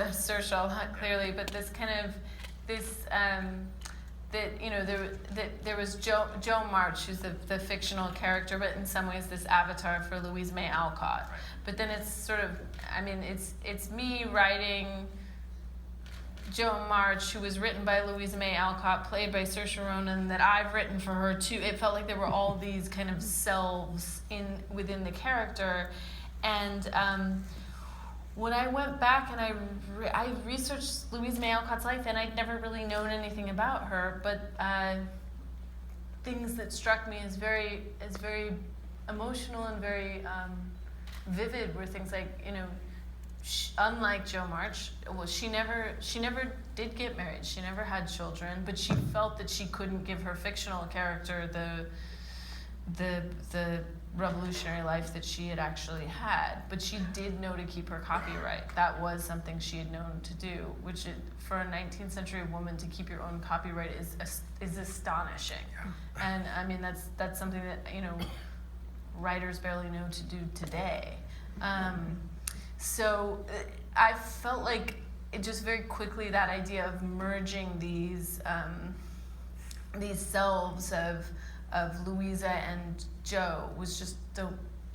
Saoirse a lot clearly, but this kind of that there was Jo March, who's the fictional character, but in some ways this avatar for Louisa May Alcott. Right. But then it's sort of, it's me writing Jo March, who was written by Louisa May Alcott, played by Saoirse Ronan, that I've written for her too. It felt like there were all these kind of selves within the character, and when I went back and I researched Louisa May Alcott's life, and I'd never really known anything about her, but things that struck me as very emotional and very vivid were things like, unlike Jo March, well, she never did get married. She never had children, but she felt that she couldn't give her fictional character the revolutionary life that she had actually had. But she did know to keep her copyright. That was something she had known to do, which for a 19th century woman to keep your own copyright is astonishing. Yeah. And that's something that writers barely know to do today. So I felt like it just very quickly, that idea of merging these selves of Louisa and Jo was just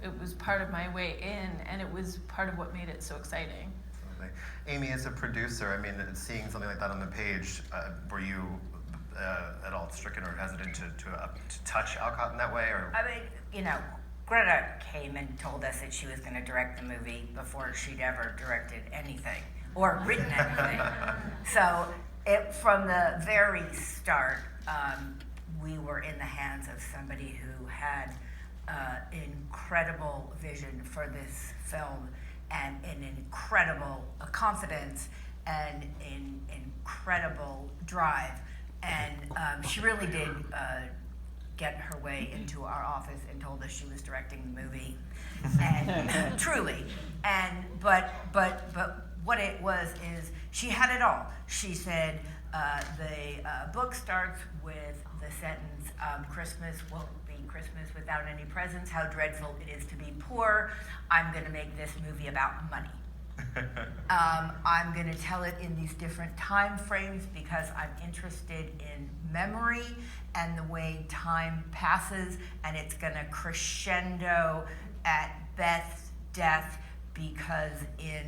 it was part of my way in, and it was part of what made it so exciting. Absolutely. Amy, as a producer, seeing something like that on the page, were you at all stricken or hesitant to touch Alcott in that way? Or? Greta came and told us that she was going to direct the movie before she'd ever directed anything or written anything. So from the very start, we were in the hands of somebody who had incredible vision for this film, and an incredible confidence and an incredible drive. And she really did get her way into our office and told us she was directing the movie, and truly. But what it was is she had it all. She said the book starts with the sentence, "Christmas won't be Christmas without any presents. How dreadful it is to be poor. I'm going to make this movie about money." I'm going to tell it in these different time frames because I'm interested in memory and the way time passes, and it's going to crescendo at Beth's death, because in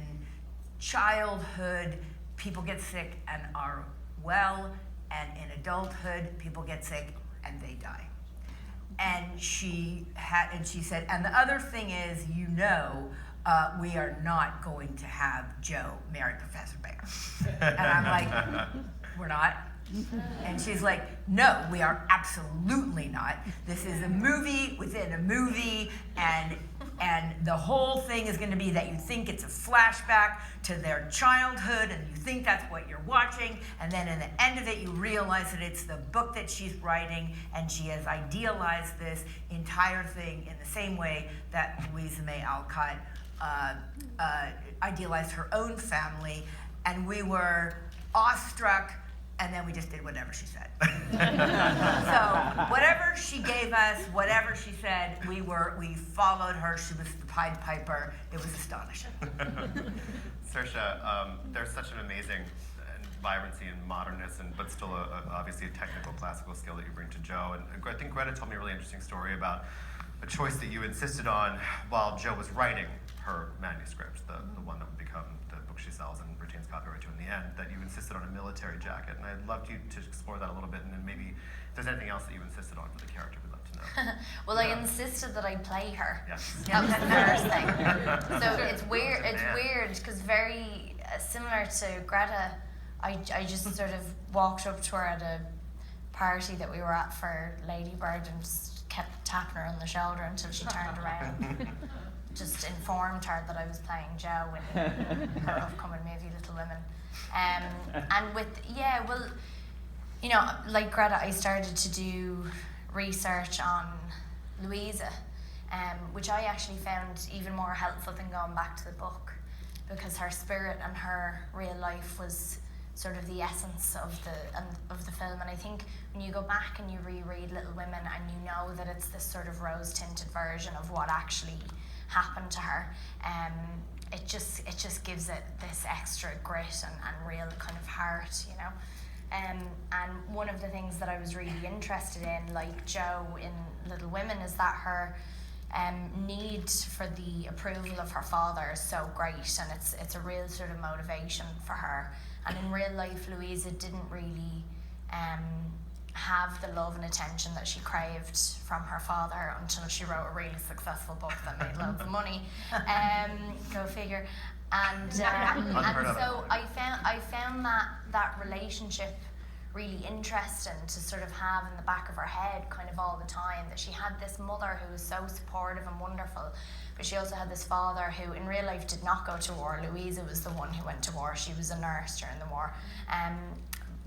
childhood people get sick and are well, and in adulthood people get sick and they die. And she said, and the other thing is, we are not going to have Jo marry Professor Bear. And I'm like, we're not? And she's like, no, we are absolutely not. This is a movie within a movie, and the whole thing is going to be that you think it's a flashback to their childhood, and you think that's what you're watching, and then in the end of it you realize that it's the book that she's writing, and she has idealized this entire thing in the same way that Louisa May Alcott idealized her own family, and we were awestruck, and then we just did whatever she said. So whatever she gave us, whatever she said, we followed her. She was the Pied Piper. It was astonishing. Saoirse, there's such an amazing vibrancy and modernness, but still obviously a technical classical skill that you bring to Jo. And I think Greta told me a really interesting story about a choice that you insisted on while Jo was writing her manuscript, the one that would become the book she sells and retains copyright to in the end, that you insisted on a military jacket. And I'd love you to explore that a little bit, and then maybe if there's anything else that you insisted on for the character, we'd love to know. Well, I insisted that I play her. Yes. That was the first thing. So it's weird. It's weird because very similar to Greta, I just sort of walked up to her at a party that we were at for Lady Bird and just kept tapping her on the shoulder until she turned around. Just informed her that I was playing Jo in her upcoming movie Little Women. And like Greta, I started to do research on Louisa, which I actually found even more helpful than going back to the book, because her spirit and her real life was sort of the essence of the film. And I think when you go back and you reread Little Women and you know that it's this sort of rose-tinted version of what actually happened to her, it just gives it this extra grit and real kind of heart, you know. And one of the things that I was really interested in, like Jo in Little Women, is that her need for the approval of her father is so great, and it's a real sort of motivation for her. And in real life, Louisa didn't really have the love and attention that she craved from her father until she wrote a really successful book that made loads of money. Go figure. And so I found that relationship really interesting to sort of have in the back of her head kind of all the time, that she had this mother who was so supportive and wonderful, but she also had this father who in real life did not go to war. Louisa was the one who went to war. She was a nurse during the war.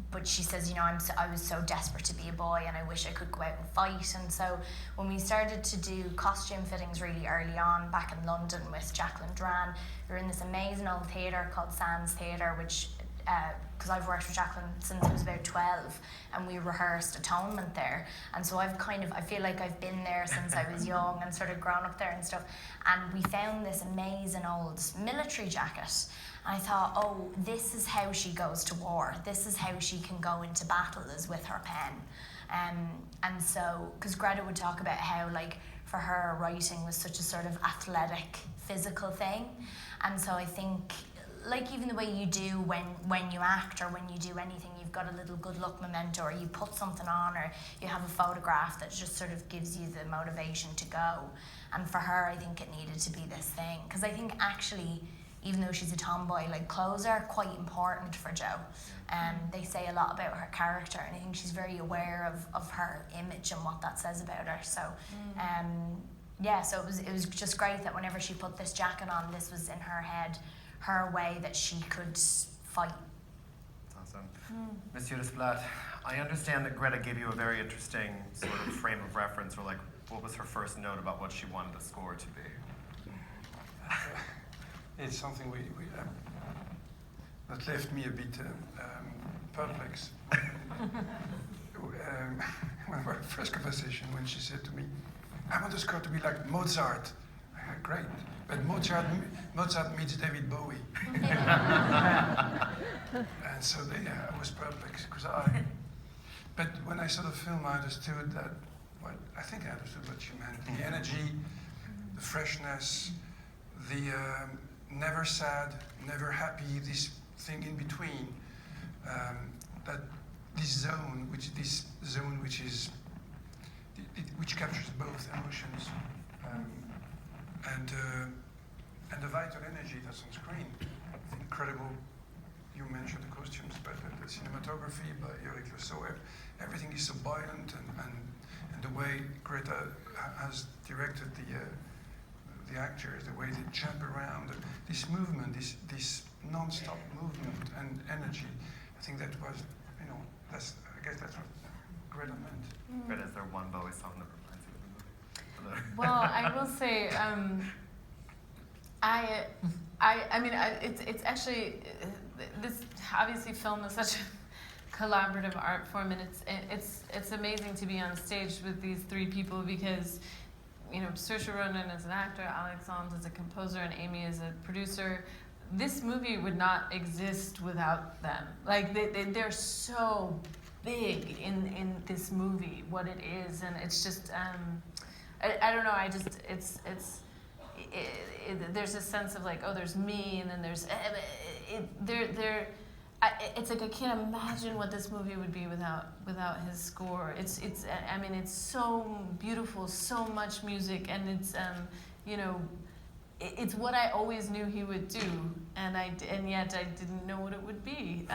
But she says, you know, I was so desperate to be a boy and I wish I could go out and fight. And so when we started to do costume fittings really early on back in London with Jacqueline Duran, we were in this amazing old theatre called Sands Theatre, which, because I've worked with Jacqueline since I was about 12, and we rehearsed Atonement there. And so I feel like I've been there since I was young and sort of grown up there and stuff. And we found this amazing old military jacket. And I thought, oh, this is how she goes to war. This is how she can go into battle, is with her pen. And so, because Greta would talk about how, like, for her, writing was such a sort of athletic, physical thing. And so I think, like, even the way you do when you act or when you do anything, you've got a little good luck memento, or you put something on, or you have a photograph that just sort of gives you the motivation to go. And for her, I think it needed to be this thing. Because I think actually, even though she's a tomboy, like, clothes are quite important for Jo. They say a lot about her character, and I think she's very aware of her image and what that says about her. So, yeah, so it was just great that whenever she put this jacket on, this was in her head, her way that she could fight. That's awesome. Monsieur Desplat, I understand that Greta gave you a very interesting sort of frame of reference, or like, what was her first note about what she wanted the score to be? It's something that left me a bit perplexed. When our first conversation, when she said to me, I want the score to be like Mozart. I said, great, but Mozart meets David Bowie. And so I was perplexed, but when I saw the film, I understood that, I think I understood what she meant. The energy, the freshness, the never sad, never happy, this thing in between, that this zone which captures both emotions, and the vital energy that's on screen. Incredible. You mentioned the costumes, but the cinematography by Gerwig. So everything is so buoyant, and the way Greta has directed the actors, the way they jump around, this movement, this non-stop movement and energy. I think that was, I guess that's what Greta meant. Greta, is there one Bowie song that reminds you of the movie? Well, I will say, it's actually, this obviously film is such a collaborative art form, and it's amazing to be on stage with these three people, because Saoirse Ronan is an actor, Alexandre is a composer, and Amy is a producer. This movie would not exist without them. Like, they're so big in this movie, what it is, and it's just, I don't know, there's a sense of like, oh, there's me, and then there's, it's like I can't imagine what this movie would be without his score. It's so beautiful, so much music, and it's what I always knew he would do, and yet I didn't know what it would be.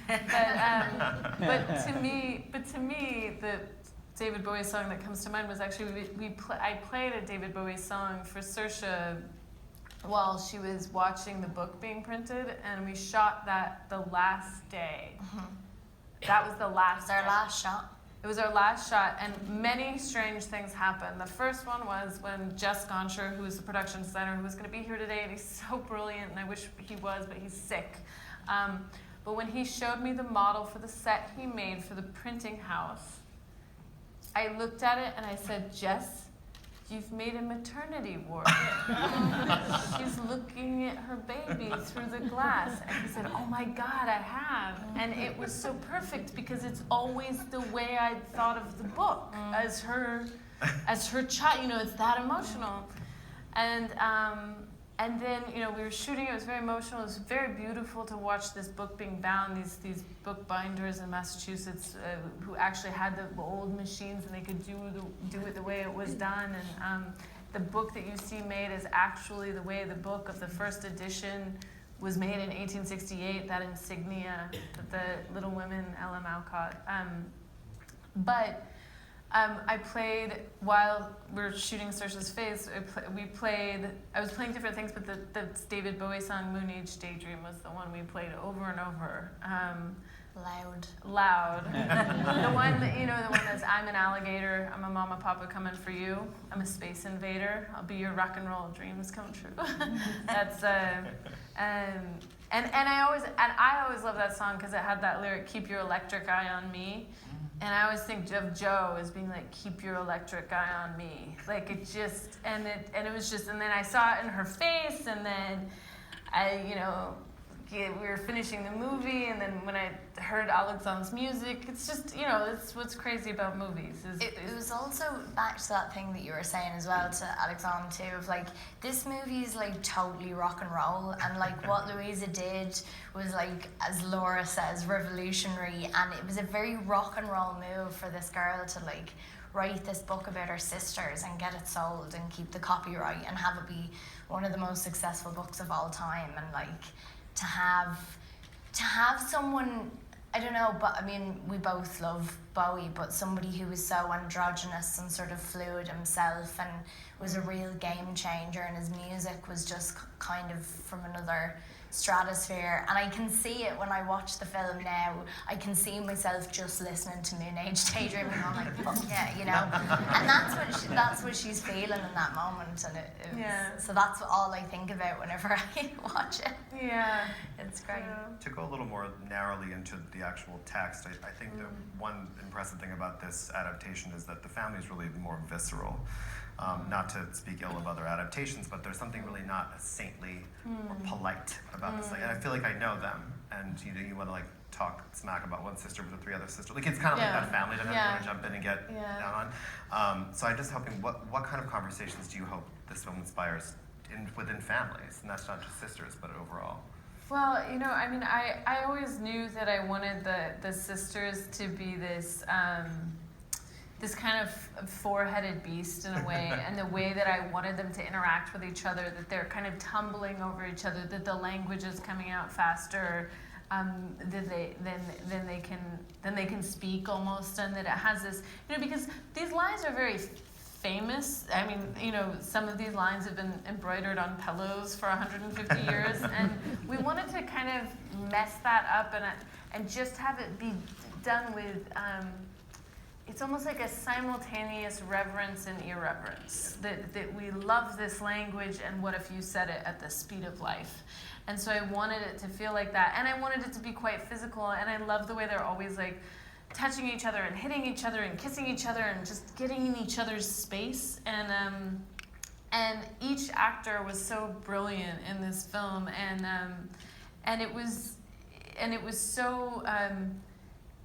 But to me, the David Bowie song that comes to mind was actually I played a David Bowie song for Saoirse while she was watching the book being printed, and we shot that the last day. Mm-hmm. That was the last. It was our last shot. It was our last shot, and many strange things happened. The first one was when Jess Goncher, who is the production designer, who was going to be here today, and he's so brilliant, and I wish he was, but he's sick. But when he showed me the model for the set he made for the printing house, I looked at it and I said, Jess, you've made a maternity ward. She's looking at her baby through the glass. And he said, oh my God, I have. And it was so perfect because it's always the way I thought of the book as her child, you know, it's that emotional. And then, you know, we were shooting, it was very emotional, it was very beautiful to watch this book being bound, these book binders in Massachusetts who actually had the old machines and they could do it the way it was done. And the book that you see made is actually the way the book of the first edition was made in 1868, that insignia, the Little Women, L.M. Alcott. I played, while we were shooting Saoirse's face, I was playing different things, but the David Bowie song, Moon Age Daydream, was the one we played over and over. Loud. The one that's, I'm an alligator, I'm a mama papa coming for you, I'm a space invader, I'll be your rock and roll dreams come true. That's, and I always love that song because it had that lyric, keep your electric eye on me. And I always think of Joe as being like, keep your electric eye on me. Like it just, and it was just, and then I saw it in her face, and then we were finishing the movie, and then when I heard Alexandre's music, it's just, it's what's crazy about movies. It was also back to that thing that you were saying as well to Alexandre too, of like, this movie is like totally rock and roll, and like what Louisa did was like, as Laura says, revolutionary, and it was a very rock and roll move for this girl to like write this book about her sisters and get it sold and keep the copyright and have it be one of the most successful books of all time, and like to have someone, I don't know, but I mean, we both love Bowie, but somebody who was so androgynous and sort of fluid himself and was a real game changer, and his music was just kind of from another stratosphere. And I can see it when I watch the film now. I can see myself just listening to Moon Age Daydream and I'm like, fuck yeah, And that's what she's feeling in that moment, and so that's all I think about whenever I watch it. Yeah, it's great. To go a little more narrowly into the actual text, I think that one impressive thing about this adaptation is that the family is really more visceral. Not to speak ill of other adaptations, but there's something really not saintly or polite about this. Like, and I feel like I know them, and you want to like talk smack about one sister with the three other sisters. Like it's kind of like that family dynamic you want to jump in and get down on. So I'm just hoping, what kind of conversations do you hope this film inspires within families, and that's not just sisters, but overall? Well, I mean, I always knew that I wanted the sisters to be this kind of four-headed beast in a way, and the way that I wanted them to interact with each other, that they're kind of tumbling over each other, that the language is coming out faster than they can speak almost, and that it has this, because these lines are very famous. I mean, some of these lines have been embroidered on pillows for 150 years, and we wanted to kind of mess that up and just have it be done with. It's almost like a simultaneous reverence and irreverence, that we love this language, and what if you said it at the speed of life? And so I wanted it to feel like that, and I wanted it to be quite physical, and I love the way they're always like touching each other and hitting each other and kissing each other and just getting in each other's space, and each actor was so brilliant in this film, and it was so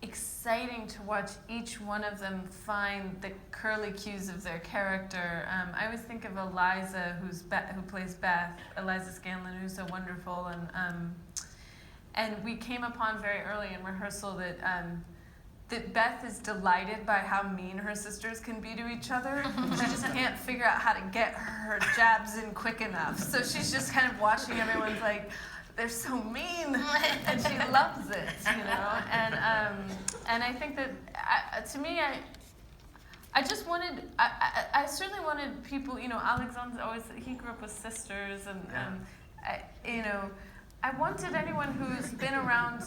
exciting to watch each one of them find the curly cues of their character. I always think of Eliza, who plays Beth, Eliza Scanlon, who's so wonderful, and we came upon very early in rehearsal that Beth is delighted by how mean her sisters can be to each other. She just can't figure out how to get her jabs in quick enough. So she's just kind of watching everyone's like, they're so mean, and she loves it, And I think that, to me, I just wanted, I certainly wanted people, Alexandre always, he grew up with sisters, and I wanted anyone who's been around,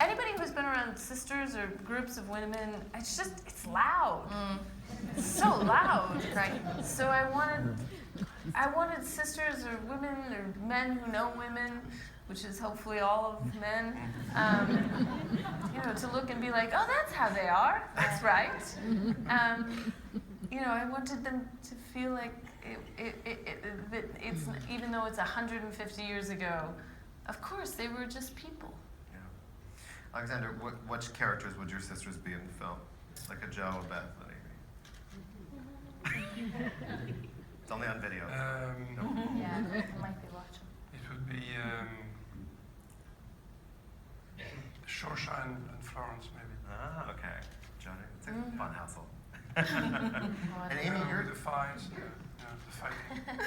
anybody who's been around sisters or groups of women, it's loud. It's so loud. Right. So I wanted sisters or women or men who know women, which is hopefully all of men, to look and be like, oh, that's how they are. That's right. you know, I wanted them to feel like that it's, even though it's 150 years ago, of course, they were just people. Yeah. Alexandre, which characters would your sisters be in the film? Like a Joe, a Beth, an Amy? It's only on video. Yeah, I might be watching. It would be Saoirse and Florence, maybe. Ah, okay. Johnny, it's a fun household. Oh, I And don't Amy, know. you're The fights, the fighting.